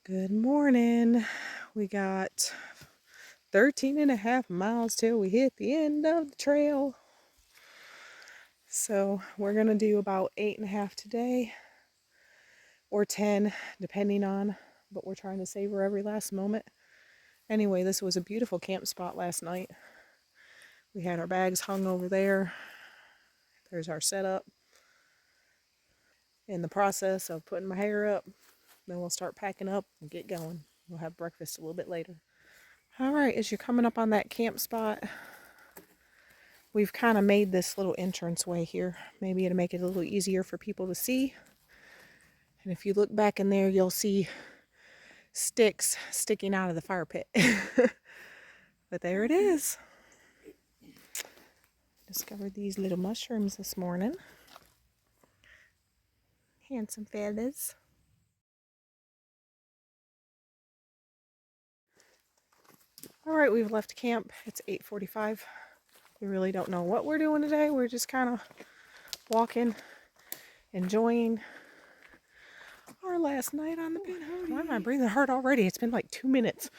Good morning. We got 13.5 miles till we hit the end of the trail. So we're gonna do about 8.5 today, or 10, depending on, but we're trying to savor every last moment. Anyway, this was a beautiful camp spot last night. We had our bags hung over there. There's our setup. In the process of putting my hair up, then we'll start packing up and get going. We'll have breakfast a little bit later. All right, as you're coming up on that camp spot, we've kind of made this little entrance way here, maybe to make it a little easier for people to see. And if you look back in there, you'll see sticks sticking out of the fire pit. But there it is. Discovered these little mushrooms this morning. Handsome feathers. All right, we've left camp. It's 8:45. We really don't know what we're doing today. We're just kind of walking, enjoying our last night on the Pinhoti. Why am I breathing hard already? It's been like 2 minutes.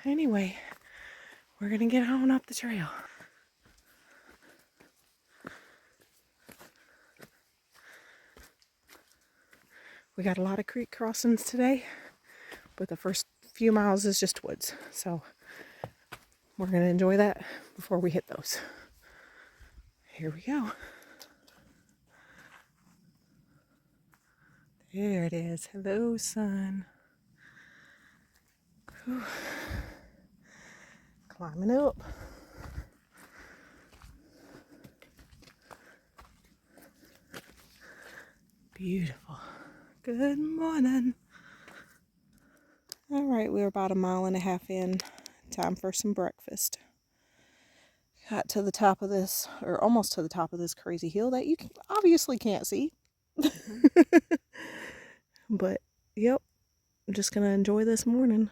Anyway, we're gonna get on up the trail. We got a lot of creek crossings today, but the first few miles is just woods. So we're gonna enjoy that before we hit those. Here we go. There it is. Hello, sun. Whew. Climbing up. Beautiful. Good morning. All right, we're about 1.5 miles in. Time for some breakfast. Got to the top of this, or almost to the top of this crazy hill that you obviously can't see. But, yep, I'm just gonna enjoy this morning.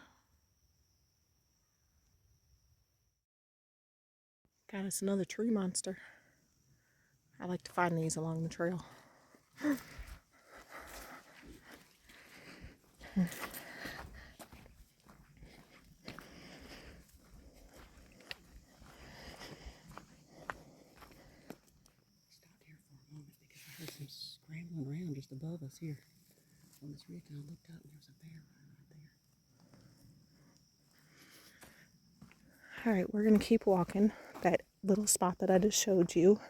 Got us another tree monster. I like to find these along the trail. Some scrambling around just above us here on this ridge, and I looked up and there was a bear right there. All right, we're gonna keep walking that little spot that I just showed you.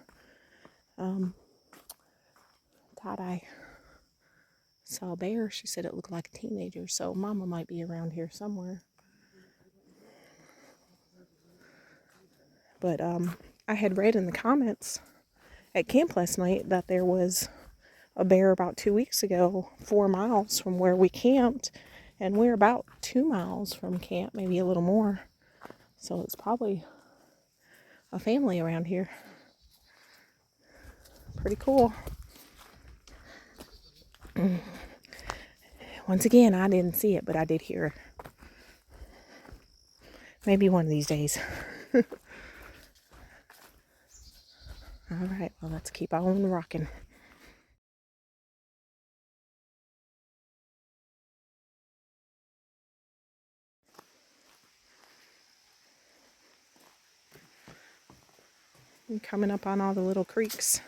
Thought I saw a bear. She said it looked like a teenager, so Mama might be around here somewhere. But I had read in the comments at camp last night that there was a bear about 2 weeks ago, 4 miles from where we camped, and we're about 2 miles from camp, maybe a little more. So it's probably a family around here. Pretty cool. Once again, I didn't see it, but I did hear it. Maybe one of these days. All right, well, let's keep on rocking. And coming up on all the little creeks.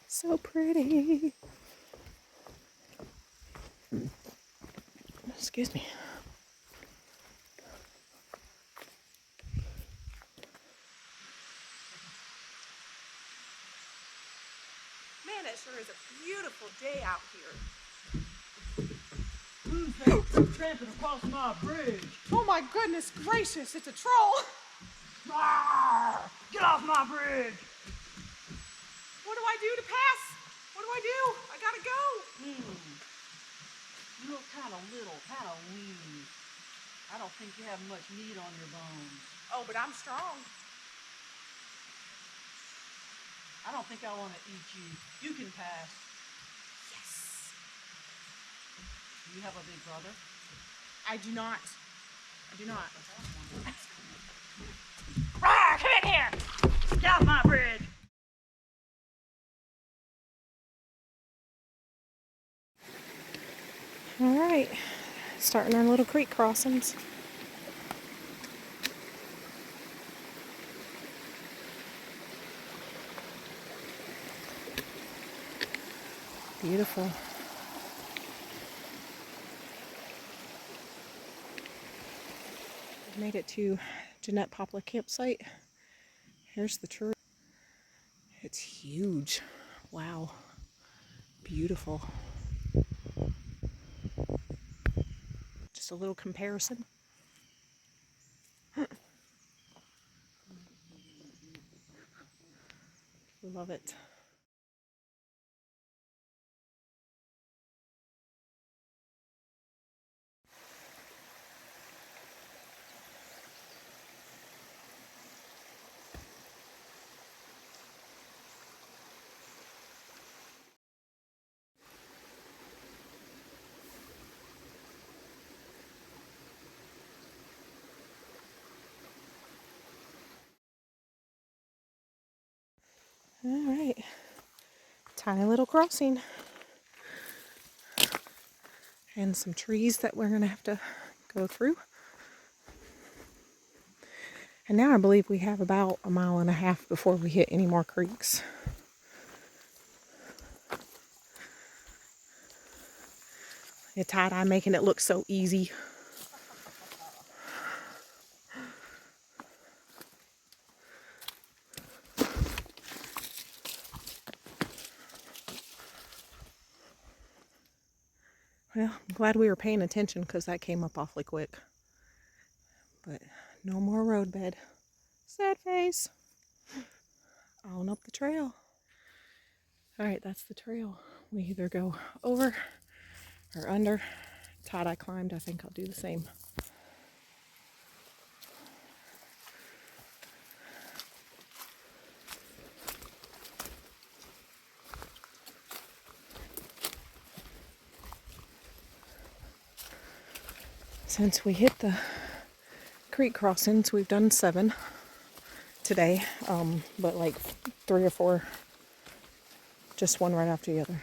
So pretty. Excuse me. Man, it sure is a beautiful day out here. Who's that tramping across my bridge? Oh my goodness gracious, it's a troll! Rawr! Get off my bridge! What do I do to pass? What do I do? I gotta go. You look kind of little, kind of lean. I don't think you have much meat on your bones. Oh, but I'm strong. I don't think I want to eat you. You can pass. Yes. Do you have a big brother? I do not. I do not. Rawr! Come in here! Get off my bridge! All right, starting our little creek crossings. Beautiful. We've made it to Jeanette Poplar campsite. Here's the tree. It's huge. Wow. Beautiful. Just a little comparison. Love it. All right. Tiny little crossing. And some trees that we're going to have to go through. And now I believe we have about 1.5 miles before we hit any more creeks. The tie-dye making it look so easy. Well, I'm glad we were paying attention because that came up awfully quick. But no more road bed. Sad face. On up the trail. All right, that's the trail. We either go over or under. Tie-dye climbed. I think I'll do the same. Since we hit the creek crossings, we've done 7 today, but like 3 or 4, just one right after the other.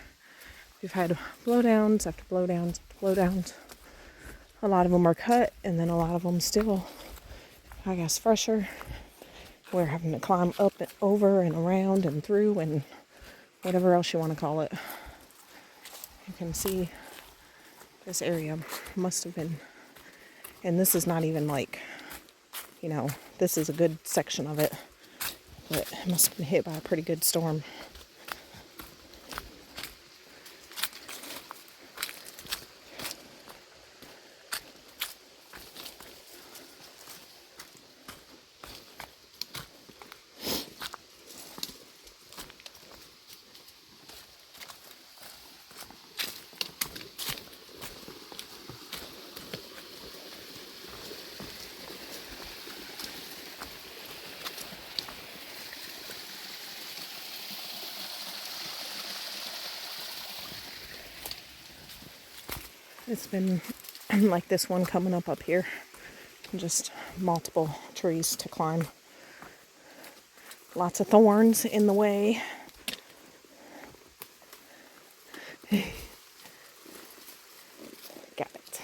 We've had blowdowns after blowdowns after blowdowns. A lot of them are cut, and then a lot of them still, I guess, fresher. We're having to climb up and over and around and through and whatever else you want to call it. You can see this area must have been, and this is not even like, you know, this is a good section of it, but it must have been hit by a pretty good storm. It's been like this one coming up here. Just multiple trees to climb. Lots of thorns in the way. Got it.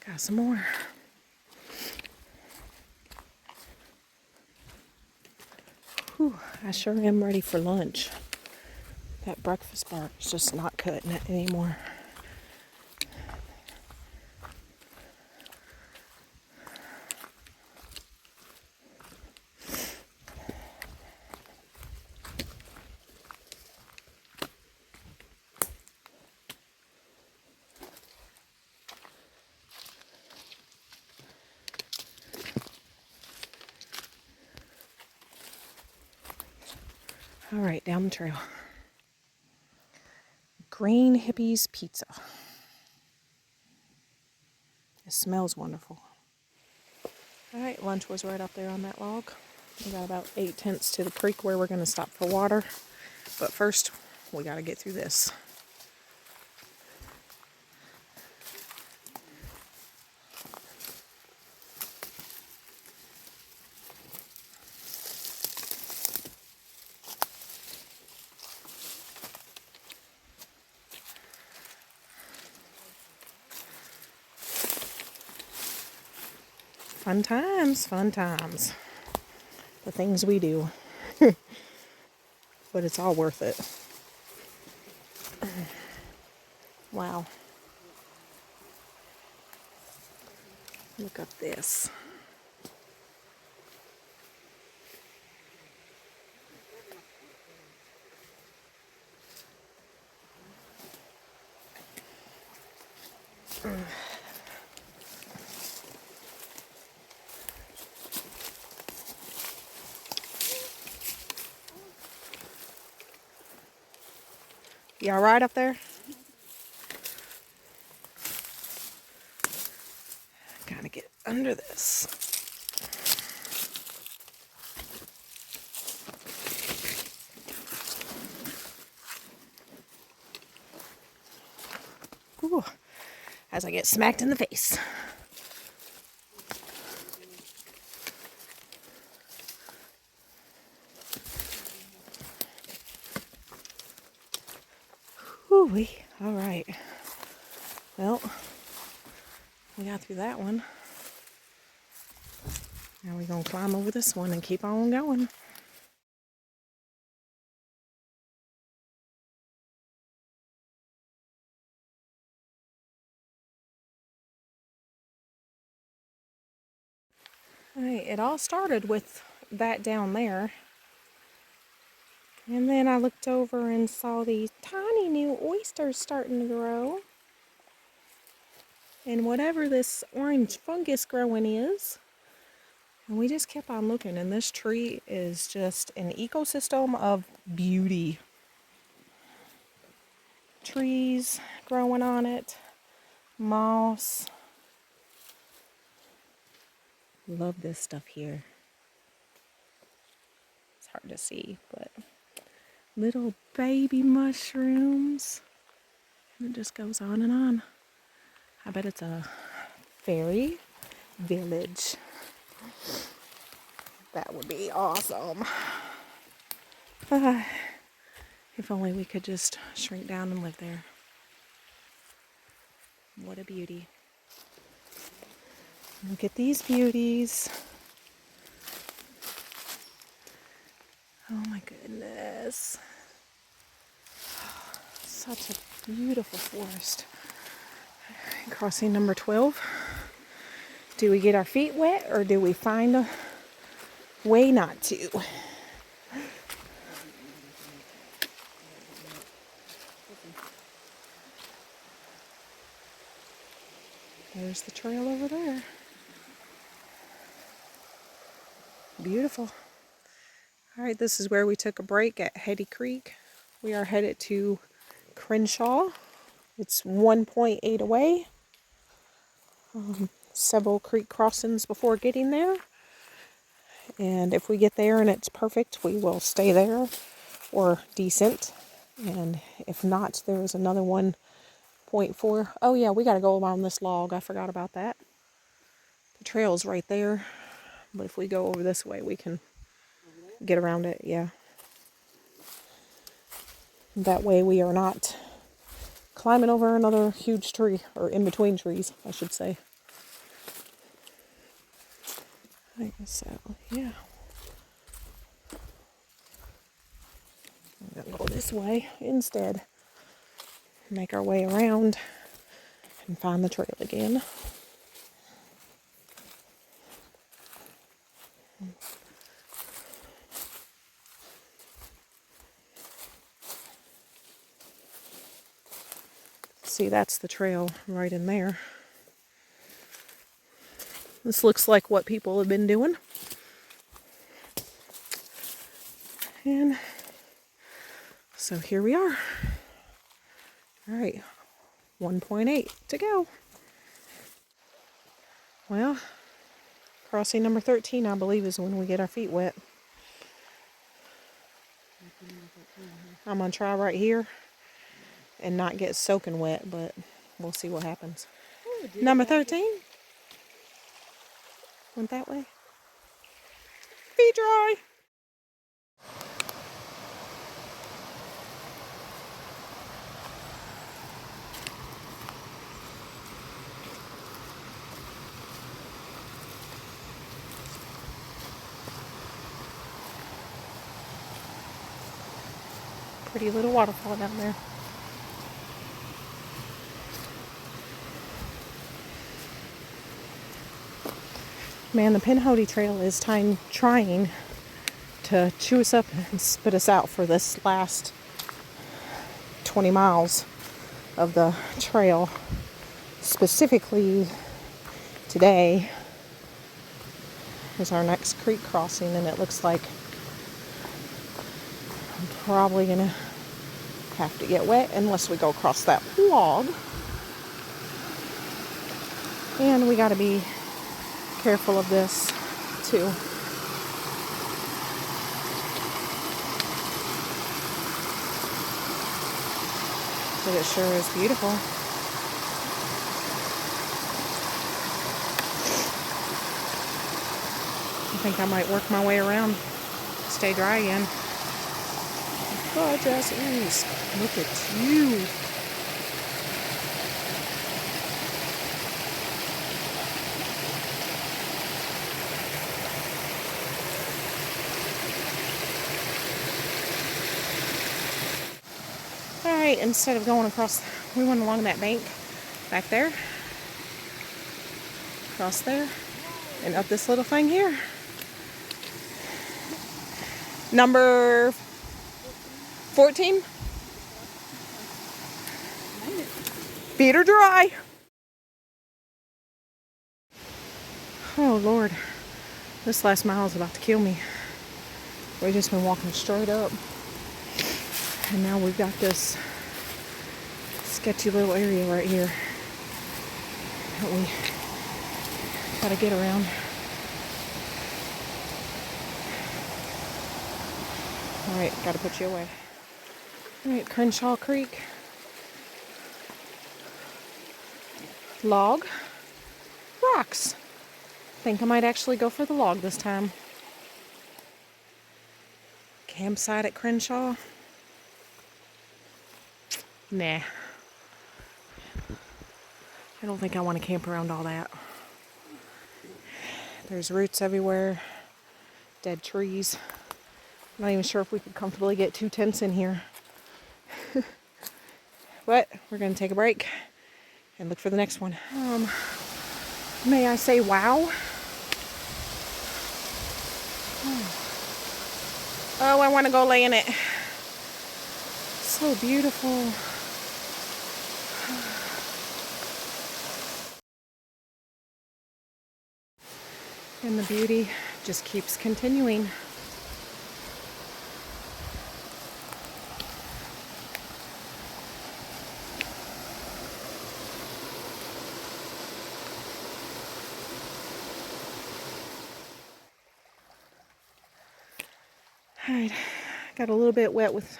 Got some more. Whew, I sure am ready for lunch. That breakfast bar is just not cutting it anymore. All right, down the trail. Green Hippies Pizza. It smells wonderful. Alright, lunch was right up there on that log. We got about 8/10 to the creek where we're going to stop for water. But first, we got to get through this. Fun times, fun times. The things we do. But it's all worth it. Wow. Look at this. You all right up there? Gotta get under this. Ooh, as I get smacked in the face. Whew-wee. All right. Well, we got through that one. Now we're going to climb over this one and keep on going. All right, it all started with that down there. And then I looked over and saw these tiny new oysters starting to grow. And whatever this orange fungus growing is. And we just kept on looking, and this tree is just an ecosystem of beauty. Trees growing on it, moss. Love this stuff here. It's hard to see, but little baby mushrooms. And it just goes on and on. I bet it's a fairy village. That would be awesome. If only we could just shrink down and live there. What a beauty. Look at these beauties. Oh my goodness. Such a beautiful forest. Crossing number 12. Do we get our feet wet or do we find a way not to? There's the trail over there. Beautiful. All right, this is where we took a break at Hetty Creek. We are headed to Crenshaw. It's 1.8 away. Several creek crossings before getting there. And if we get there and it's perfect, we will stay there or decent. And if not, there's another 1.4. Oh yeah, we got to go around this log. I forgot about that. The trail's right there. But if we go over this way, we can get around it. Yeah. That way we are not climbing over another huge tree, or in between trees, I should say. So, yeah. I'm gonna go this way instead. Make our way around and find the trail again. See, that's the trail right in there. This looks like what people have been doing. And so here we are. All right, 1.8 to go. Well, crossing number 13, I believe, is when we get our feet wet. I'm going to try right here and not get soaking wet, but we'll see what happens. Number 13. Went that way. Feet dry. Pretty little waterfall down there. Man, the Pinhoti Trail is trying to chew us up and spit us out for this last 20 miles of the trail. Specifically, today is our next creek crossing, and it looks like I'm probably gonna have to get wet unless we go across that log. And we gotta be careful of this too. But it sure is beautiful. I think I might work my way around, stay dry again. Gorgeous East, look at you. Alright, instead of going across, we went along that bank back there, across there, and up this little thing here. Number 14. Feet are dry. Oh Lord, this last mile is about to kill me. We've just been walking straight up, and now we've got this sketchy little area right here that we gotta get around. Alright, gotta put you away. Alright, Crenshaw Creek. Log. Rocks. Think I might actually go for the log this time. Campsite at Crenshaw. Nah. I don't think I want to camp around all that. There's roots everywhere. Dead trees. I'm not even sure if we could comfortably get 2 tents in here. But we're going to take a break and look for the next one. May I say wow? Oh, I want to go lay in it. So beautiful. And the beauty just keeps continuing. Alright, got a little bit wet with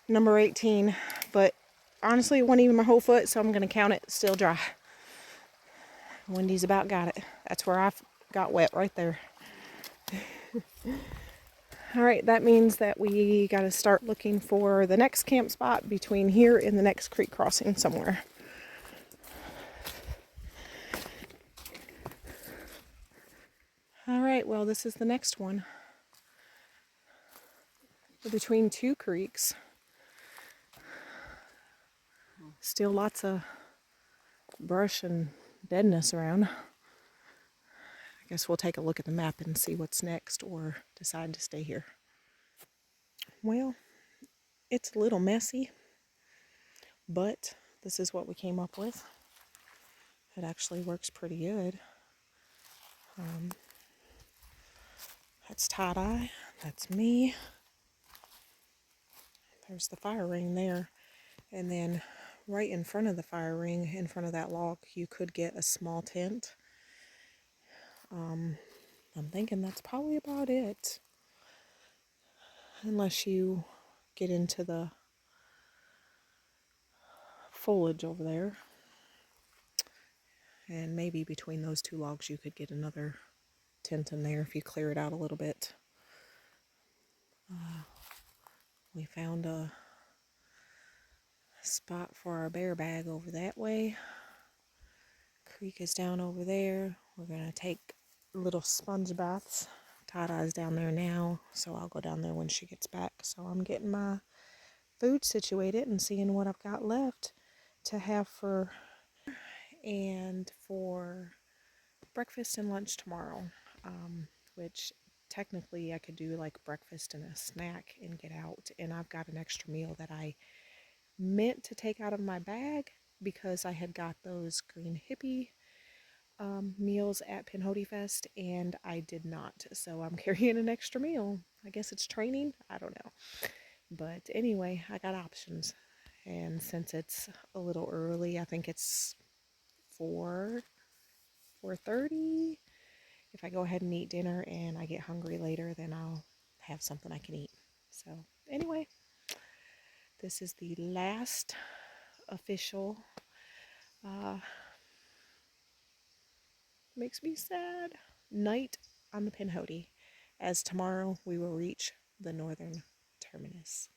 number 18, but honestly it wasn't even my whole foot, so I'm going to count it still dry. Wendy's about got it. That's where I got wet, right there. Alright, that means that we got to start looking for the next camp spot between here and the next creek crossing somewhere. Alright, well this is the next one. Between 2 creeks. Still lots of brush and deadness around. I guess we'll take a look at the map and see what's next, or decide to stay here. Well, it's a little messy, but this is what we came up with. It actually works pretty good. That's tie-dye. That's me. There's the fire ring there. And then right in front of the fire ring, in front of that log, you could get a small tent. I'm thinking that's probably about it. Unless you get into the foliage over there. And maybe between those two logs you could get another tent in there if you clear it out a little bit. We found a spot for our bear bag over that way. Creek is down over there. We're going to take little sponge baths. Tada's down there now, so I'll go down there when she gets back. So I'm getting my food situated and seeing what I've got left to have for breakfast and lunch tomorrow, which technically I could do like breakfast and a snack and get out. And I've got an extra meal that I meant to take out of my bag because I had got those green hippie meals at Pinhoti Fest, and I did not. So I'm carrying an extra meal. I guess it's training. I don't know. But anyway, I got options. And since it's a little early, I think it's 4:30. If I go ahead and eat dinner and I get hungry later, then I'll have something I can eat. So anyway, this is the last official, makes me sad, night on the Pinhoti, as tomorrow we will reach the Northern Terminus.